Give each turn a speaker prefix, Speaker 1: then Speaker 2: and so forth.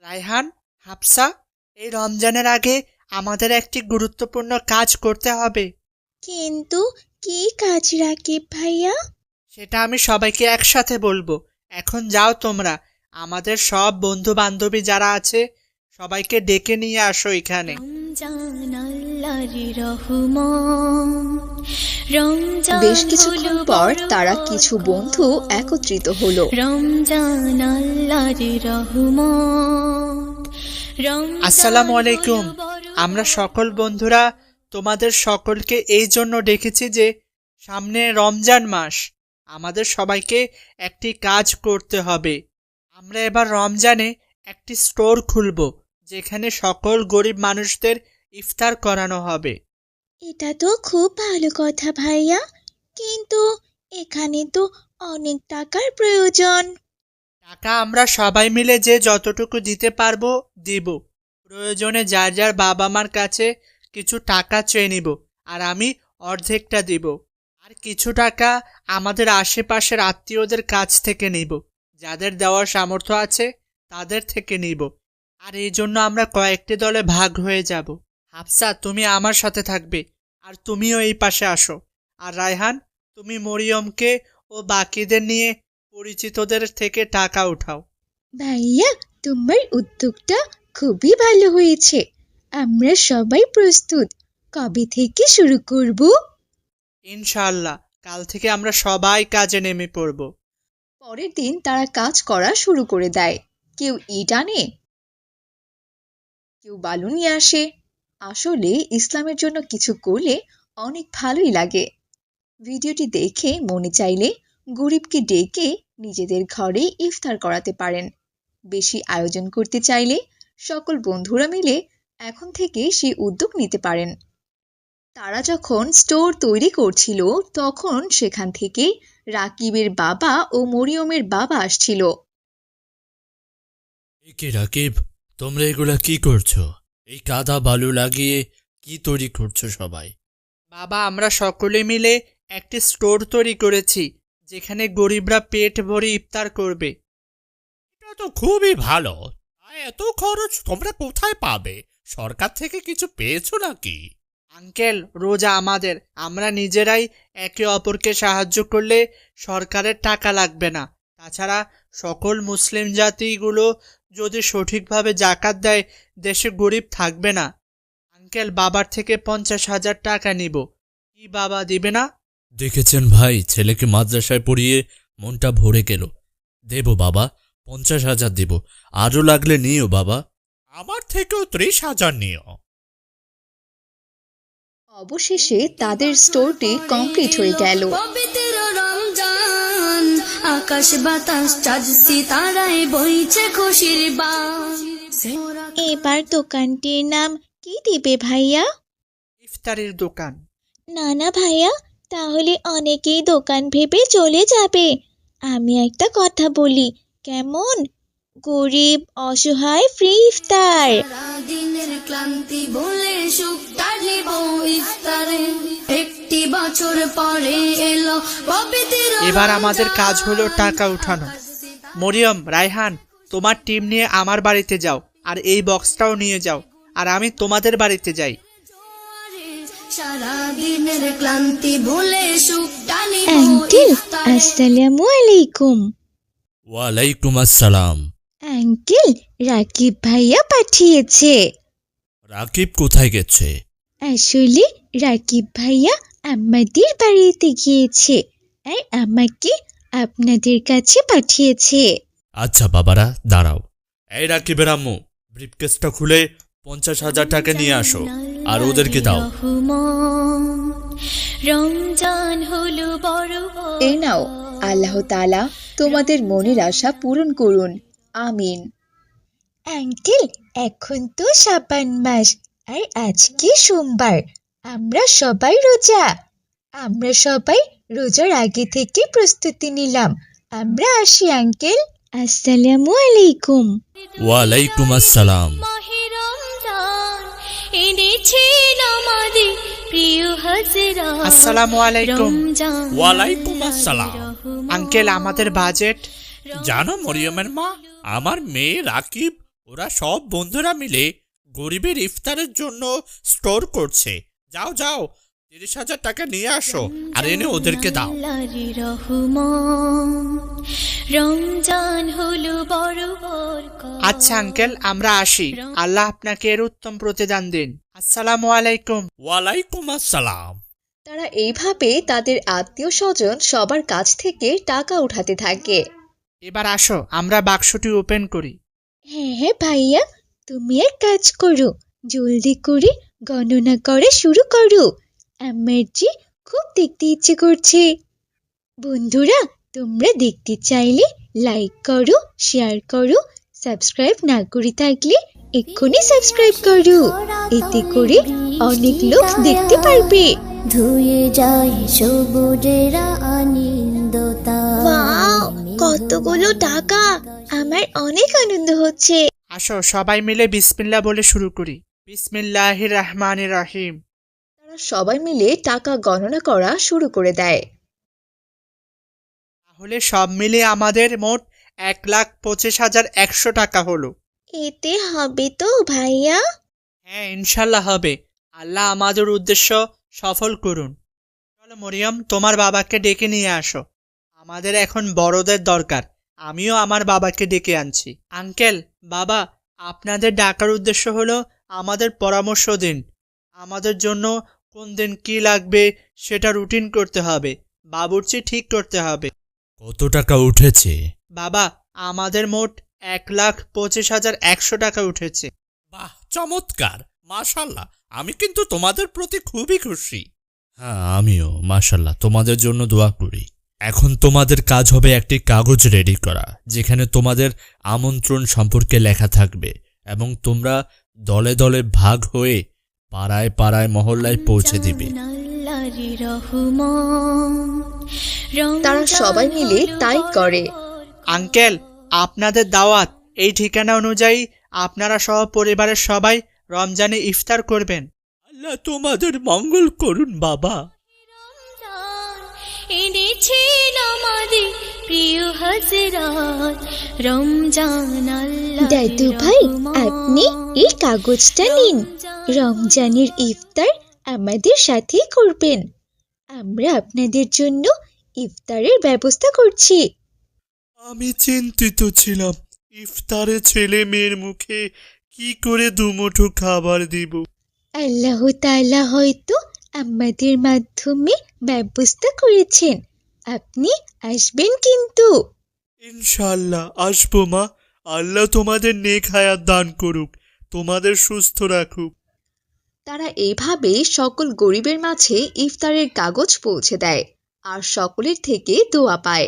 Speaker 1: রায়হান, হাফসা, এই রমজানের আগে আমাদের একটি গুরুত্বপূর্ণ কাজ করতে হবে।
Speaker 2: কিন্তু কি কাজ রাকিব ভাইয়া?
Speaker 1: সেটা আমি সবাইকে একসাথে বলবো। এখন যাও তোমরা, আমাদের সব বন্ধু বান্ধবী যারা আছে সবাইকে ডেকে নিয়ে আসো এখানে।
Speaker 3: বেশ কিছুক্ষণ পর তারা কিছু বন্ধু একত্রিত হলো।
Speaker 1: আসসালামু আলাইকুম। আমরা সকল বন্ধুরা তোমাদের সকলকে এই জন্য ডেকেছি যে সামনে রমজান মাস, আমাদের সবাইকে একটি কাজ করতে হবে। আমরা এবার রমজানে একটি স্টোর খুলব, যেখানে সকল গরিব মানুষদের ইফতার করানো হবে।
Speaker 2: এটা তো খুব ভালো কথা ভাইয়া, কিন্তু এখানে তো অনেক টাকার প্রয়োজন।
Speaker 1: টাকা আমরা সবাই মিলে যে যতটুকু দিতে পারবো দিব। প্রয়োজনে যার যার বাবা মার কাছে কিছু টাকা চেয়ে নিব, আর আমি অর্ধেকটা দিব। আর কিছু টাকা আমাদের আশেপাশের আত্মীয়দের কাছ থেকে নিব, যাদের দেওয়ার সামর্থ্য আছে তাদের থেকে নিব। আর এই জন্য আমরা কয়েকটি দলে ভাগ হয়ে যাব। হাফসা, তুমি আমার সাথে থাকবে, আর তুমিও এই পাশে আসো। আর রায়হান, তুমি মরিয়মকে ও বাকিদের নিয়ে পরিচিতদের থেকে টাকা উঠাও।
Speaker 2: ভাইয়া, তোমার উদ্যোগটা খুবই ভালো হয়েছে। আমরা সবাই প্রস্তুত। কবে থেকে শুরু করব?
Speaker 1: ইনশাআল্লাহ কাল থেকে আমরা সবাই কাজে নেমে পড়ব।
Speaker 3: পরের দিন তারা কাজ করা শুরু করে দেয়। কেউ ইট আনে, কেউ বালু নিয়ে আসে। আসলে ইসলামের জন্য কিছু করলে অনেক ভালোই লাগে। ভিডিওটি দেখে মনে চাইলে গরিবকে ডেকে নিজেদের ঘরে ইফতার করাতে পারেন। বেশি আয়োজন করতে চাইলে সকল বন্ধুরা মিলে এখন থেকে সেই উদ্যোগ নিতে পারেন। তারা যখন স্টোর তৈরি করছিল তখন সেখান থেকে রাকিবের বাবা ও মরিয়মের বাবা আসছিল।
Speaker 4: একে রাকিব, তোমরা এগুলা কি করছো? এই কাদা বালু লাগিয়ে কি তৈরি করছো সবাই?
Speaker 1: বাবা, আমরা সকলে মিলে একটি স্টোর তৈরি করেছি, যেখানে গরিবরা পেট ভরে ইফতার করবে।
Speaker 4: এটা তো খুবই ভালো। এত খরচ তোমরা কোথায় পাবে? সরকার থেকে কিছু পেয়েছো নাকি?
Speaker 1: আঙ্কেল, রোজা আমাদের, আমরা নিজেরাই একে অপরকে সাহায্য করলে সরকারের টাকা লাগবে না। তাছাড়া সকল মুসলিম জাতিগুলো যদি সঠিকভাবে জাকাত দেয়, দেশে গরিব থাকবে না। আঙ্কেল, বাবার থেকে 50,000 টাকা নিব। কি বাবা, দিবে না?
Speaker 4: দেখেছেন ভাই, ছেলেকে মাদ্রাসায় পড়িয়ে মনটা ভরে গেল। দেব বাবা, 50,000 দেব। আরও লাগলে নিও বাবা। আমার থেকেও 30,000 নিও।
Speaker 3: অবশেষে তাদের স্টোরটি কমপ্লিট হয়ে গেল।
Speaker 5: আকাশ বাতাস চাঁদ সিতারায় বইছে খুশির বাস।
Speaker 2: এবার দোকানটির নাম কি দিবে ভাইয়া?
Speaker 1: ইফতারির দোকান।
Speaker 2: না না ভাইয়া, তাহলে অনেকেই দোকান ভেবে চলে যাবে। আমি একটা কথা বলি, কেমন? গরিব অসহায় ফ্রি ইফতার।
Speaker 5: সারাদিনের ক্লান্তি বলে সুখ টানিব ইফতারে। একটি বছর পরে এলো পবিত্র।
Speaker 1: এবার আমাদের কাজ হলো টাকা উঠানো। মরিয়ম, রায়হান, তোমার টিম নিয়ে আমার বাড়িতে যাও, আর এই বক্সটাও নিয়ে যাও, আর আমি তোমাদের বাড়িতে যাই।
Speaker 5: সারাদিনের ক্লান্তি ভুলে সুখ টানিব
Speaker 2: আঙ্কেল,
Speaker 5: ইফতারে।
Speaker 2: আসসালামু আলাইকুম।
Speaker 4: ওয়ালাইকুম আসসালাম।
Speaker 2: আঙ্কেল, রাকিব ভাইয়া পাঠিয়েছে।
Speaker 4: রাকিব কোথায় গেছে?
Speaker 2: আসলে রাকিব ভাইয়া আমাদের বাড়িতে গিয়েছে, আর আমাকে আপনাদের কাছে পাঠিয়েছে।
Speaker 4: আচ্ছা বাবারা, দাঁড়াও। এই রাকিবের আম্মু, ব্রিফকেসটা খুলে 50,000 টাকা নিয়ে আসো, আর ওদেরকে দাও।
Speaker 5: রমজান হলো বড়।
Speaker 3: এই নাও, আল্লাহ তাআলা তোমাদের মনের আশা পূরণ করুন। আমিন।
Speaker 2: আঙ্কেল, এখন তো শাবান মাস, আর আজকে সোমবার। আমরা সবাই রোজা। আমরা সবাই রোজার আগে থেকে প্রস্তুতি নিলাম। আমরা আসি আঙ্কেল। আসসালামু আলাইকুম।
Speaker 4: ওয়ালাইকুম আসসালাম।
Speaker 5: মাহে রমজান এনেছেন আমাদের প্রিয় হযরত।
Speaker 1: আসসালামু আলাইকুম।
Speaker 4: ওয়ালাইকুম আসসালাম।
Speaker 1: আঙ্কেল, আমাদের বাজেট।
Speaker 4: জানো মরিয়মের মা, আমার মেয়ে রাকিব ওরা সব বন্ধুরা মিলে গরিবের ইফতারের জন্য স্টোর করছে। যাও যাও, 30,000 টাকা নিয়ে আসো আর এনে ওদেরকে দাও।
Speaker 5: রমজান হলো বড় বরকত।
Speaker 1: আচ্ছা আঙ্কেল, আমরা আসি। আল্লাহ আপনাকে এর উত্তম প্রতিদান দিন। আসসালামু আলাইকুম।
Speaker 4: ওয়ালাইকুম আসসালাম।
Speaker 3: তারা এইভাবে তাদের আত্মীয় স্বজন সবার কাছ থেকে টাকা উঠাতে থাকে।
Speaker 1: এবার আসো, আমরা বাক্সটি ওপেন করি।
Speaker 2: হ্যাঁ হ্যাঁ ভাইয়া, তুমি এক কাজ করো, জলদি করে গণনা করা শুরু করো। আমার যে খুব দেখতে ইচ্ছে করছে। বন্ধুরা, তোমরা দেখতে চাইলে লাইক করো, শেয়ার করো, সাবস্ক্রাইব না করে থাকলে এক্ষুনি সাবস্ক্রাইব করো। এতে করে অনেক লোক দেখতে পারবে।
Speaker 5: ধুয়ে যায় সবুজের আনন্দতা।
Speaker 2: ওয়াও, কতগুলো টাকা! আমার অনেক আনন্দ হচ্ছে।
Speaker 1: আসো সবাই মিলে বিসমিল্লাহ বলে শুরু করি। বিসমিল্লাহির রহমানির রহিম।
Speaker 3: তারা সবাই মিলে টাকা গণনা করা শুরু করে দেয়।
Speaker 1: তাহলে সব মিলিয়ে আমাদের মোট 1,25,100 টাকা হলো।
Speaker 2: এতে হবে তো ভাইয়া?
Speaker 1: হ্যাঁ, ইনশাল্লাহ হবে। আল্লাহ আমাদের উদ্দেশ্য সফল করুন। চলো মরিয়ম, তোমার বাবাকে ডেকে নিয়ে আসো। আমাদের এখন বড়দের দরকার। আমিও আমার বাবাকে ডেকে আনছি। আঙ্কেল, বাবা, আপনাদের ডাকার উদ্দেশ্য হলো আমাদের পরামর্শ দিন। আমাদের জন্য কোন দিন কি লাগবে সেটা রুটিন করতে হবে, বাবুর্চি ঠিক করতে হবে।
Speaker 4: কত টাকা উঠেছে?
Speaker 1: বাবা, আমাদের মোট 1,25,100 টাকা উঠেছে।
Speaker 4: বাহ, চমৎকার, মাশাল্লাহ। আমি কিন্তু তোমাদের প্রতি খুবই খুশি। হ্যাঁ, আমিও মাশাল্লাহ তোমাদের জন্য দোয়া করি। এখন তোমাদের কাজ হবে একটি কাগজ রেডি করা, যেখানে তোমাদের আমন্ত্রণ সম্পর্কে লেখা থাকবে এবং তোমরা দলে দলে ভাগ হয়ে পাড়ায় পাড়ায় মহল্লায় পৌঁছে দিবে।
Speaker 3: তারা সবাই মিলে তাই করে।
Speaker 1: আঙ্কেল, আপনাদের দাওয়াত। এই ঠিকানা অনুযায়ী আপনারা সহ পরিবারের সবাই রমজানে ইফতার করবেন।
Speaker 4: আল্লাহ তোমাদের মঙ্গল করুন বাবা।
Speaker 5: এনেছেন আমাদের প্রিয় হযরত রমজান। আল্লাহর
Speaker 2: দাদু ভাই, আপনি এই কাগজটা নিন। রমজানের ইফতার আমাদের সাথেই করবেন। আমরা আপনাদের জন্য ইফতারের ব্যবস্থা করছি।
Speaker 4: আমি চিন্তিত ছিলাম, ইফতারে ছেলে মেয়ের মুখে কি করে দুমুঠো খাবার দিব।
Speaker 2: আল্লাহ তাআলা হয়তো আমাদের মাধ্যমে ব্যবস্থা করেছেন। আপনি আসবেন কিন্তু।
Speaker 4: ইনশাআল্লাহ আসবো মা। আল্লাহ তোমাদের নেক হায়াত দান করুক, তোমাদের সুস্থ রাখুক।
Speaker 3: তারা এইভাবে সকল গরিবের মাঝে ইফতারের কাগজ পৌঁছে দেয় আর সকলের থেকে দোয়া পায়।